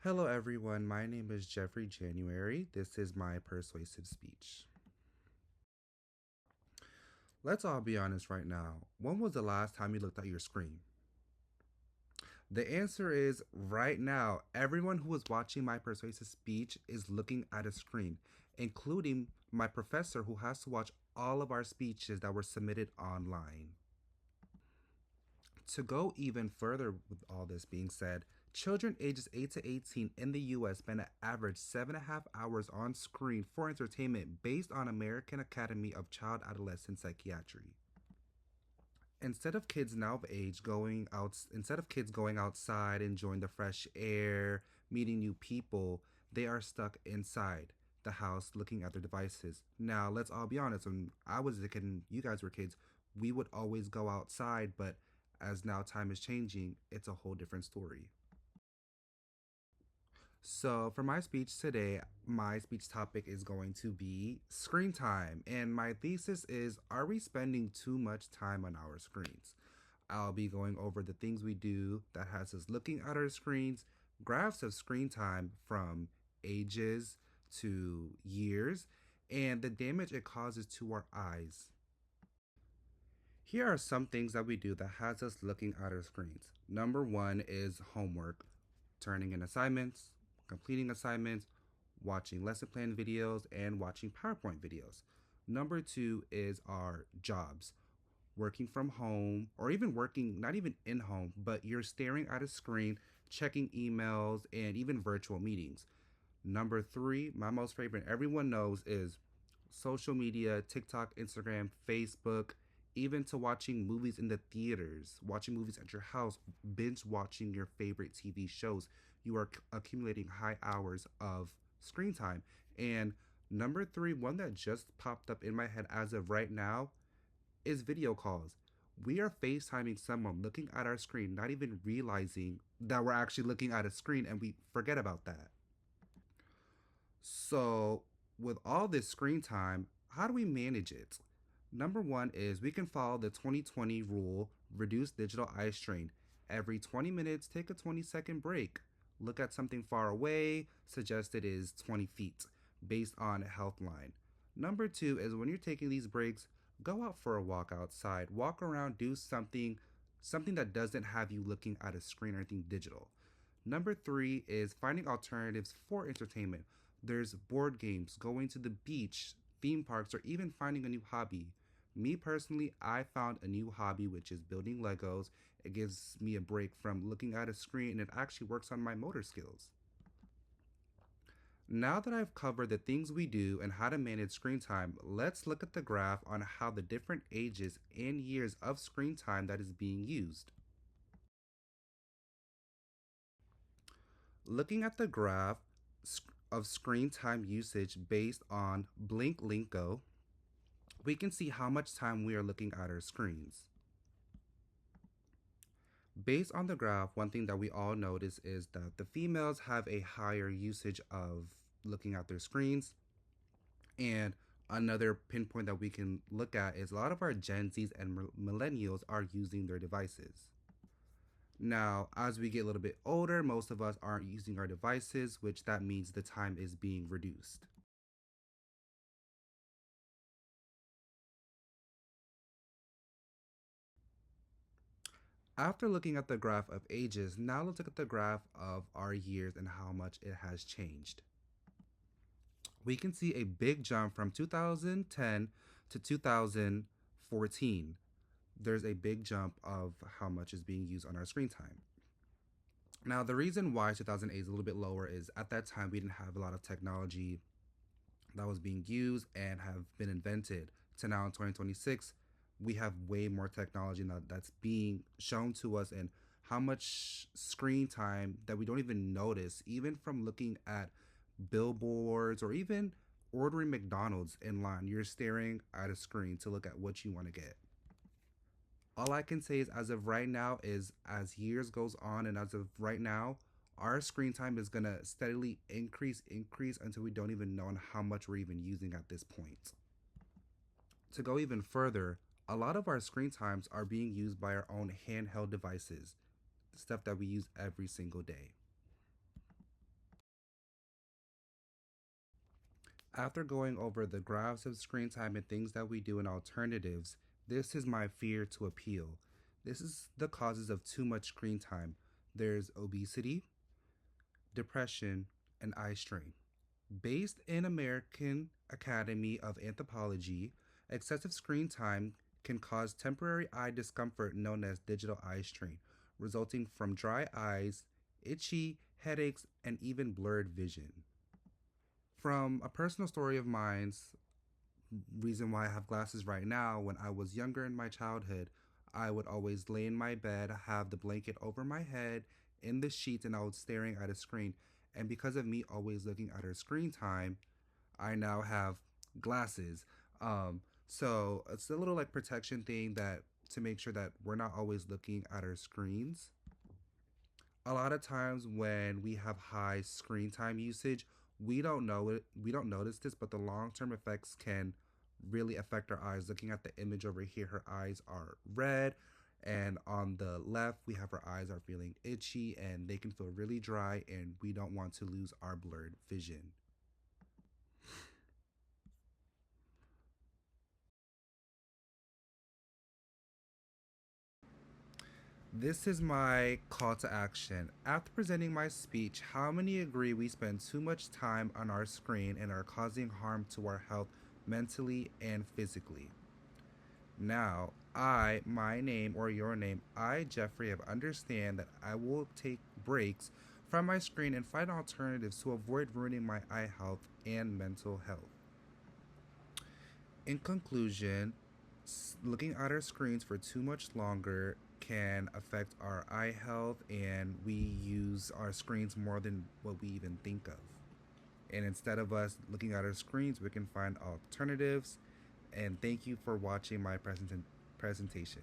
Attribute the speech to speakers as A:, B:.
A: Hello, everyone. My name is Jeffrey January. This is my persuasive speech. Let's all be honest right now. When was the last time you looked at your screen? The answer is right now. Everyone who is watching my persuasive speech is looking at a screen, including my professor who has to watch all of our speeches that were submitted online. To go even further with all this being said, children ages 8 to 18 in the US spend an average 7.5 hours on screen for entertainment based on American Academy of Child Adolescent Psychiatry. Instead of kids going outside, enjoying the fresh air, meeting new people, they are stuck inside the house looking at their devices. Now, let's all be honest, when I was a kid and you guys were kids, we would always go outside, but as now time is changing, it's a whole different story. So, for my speech today, my speech topic is going to be screen time. And my thesis is, are we spending too much time on our screens? I'll be going over the things we do that has us looking at our screens, graphs of screen time from ages to years, and the damage it causes to our eyes. Here are some things that we do that has us looking at our screens. Number one is homework, turning in assignments, completing assignments, watching lesson plan videos, and watching PowerPoint videos. Number two is our jobs, working from home, or even working not even in home, but you're staring at a screen, checking emails, and even virtual meetings. Number three, my most favorite, everyone knows, is social media, TikTok, Instagram, Facebook, even to watching movies in the theaters, watching movies at your house, binge watching your favorite TV shows. You are accumulating high hours of screen time. And number three, one that just popped up in my head as of right now, is video calls. We are FaceTiming someone looking at our screen, not even realizing that we're actually looking at a screen, and we forget about that. So, with all this screen time, how do we manage it? Number one is we can follow the 2020 rule, reduce digital eye strain. Every 20 minutes, take a 20-second break. Look at something far away, suggested is 20 feet, based on Healthline. Number two is when you're taking these breaks, go out for a walk outside, walk around, do something that doesn't have you looking at a screen or anything digital. Number three is finding alternatives for entertainment. There's board games, going to the beach, theme parks, or even finding a new hobby. Me personally, I found a new hobby, which is building Legos. It gives me a break from looking at a screen and it actually works on my motor skills. Now that I've covered the things we do and how to manage screen time, let's look at the graph on how the different ages and years of screen time that is being used. Looking at the graph of screen time usage based on Blinklinko, we can see how much time we are looking at our screens. Based on the graph, one thing that we all notice is that the females have a higher usage of looking at their screens. And another pinpoint that we can look at is a lot of our Gen Zs and millennials are using their devices. Now, as we get a little bit older, most of us aren't using our devices, which that means the time is being reduced. After looking at the graph of ages, now let's look at the graph of our years and how much it has changed. We can see a big jump from 2010 to 2014. There's a big jump of how much is being used on our screen time. Now, the reason why 2008 is a little bit lower is at that time we didn't have a lot of technology that was being used and have been invented. To now in 2026, we have way more technology now that's being shown to us, and how much screen time that we don't even notice, even from looking at billboards or even ordering McDonald's in line. You're staring at a screen to look at what you want to get. All I can say is as of right now is as years goes on and as of right now, our screen time is going to steadily increase until we don't even know how much we're even using at this point. To go even further, a lot of our screen times are being used by our own handheld devices, stuff that we use every single day. After going over the graphs of screen time and things that we do and alternatives, this is my fear to appeal. This is the causes of too much screen time. There's obesity, depression, and eye strain. Based in American Academy of Anthropology, excessive screen time can cause temporary eye discomfort known as digital eye strain, resulting from dry eyes, itchy, headaches, and even blurred vision. From a personal story of mine's, reason why I have glasses right now, when I was younger in my childhood, I would always lay in my bed, have the blanket over my head in the sheets, and I was staring at a screen. And because of me always looking at her screen time, I now have glasses. So it's a little like protection thing that to make sure that we're not always looking at our screens. A lot of times when we have high screen time usage, we don't notice this, but the long-term effects can really affect our eyes. Looking at the image over here, her eyes are red, and on the left we have her eyes are feeling itchy and they can feel really dry, and we don't want to lose our blurred vision. This is my call to action. After presenting my speech, how many agree we spend too much time on our screen and are causing harm to our health mentally and physically? Now, my name or your name, I, Jeffrey, have understand that I will take breaks from my screen and find alternatives to avoid ruining my eye health and mental health. In conclusion, looking at our screens for too much longer can affect our eye health, and we use our screens more than what we even think of. And instead of us looking at our screens, we can find alternatives. And thank you for watching my presentation.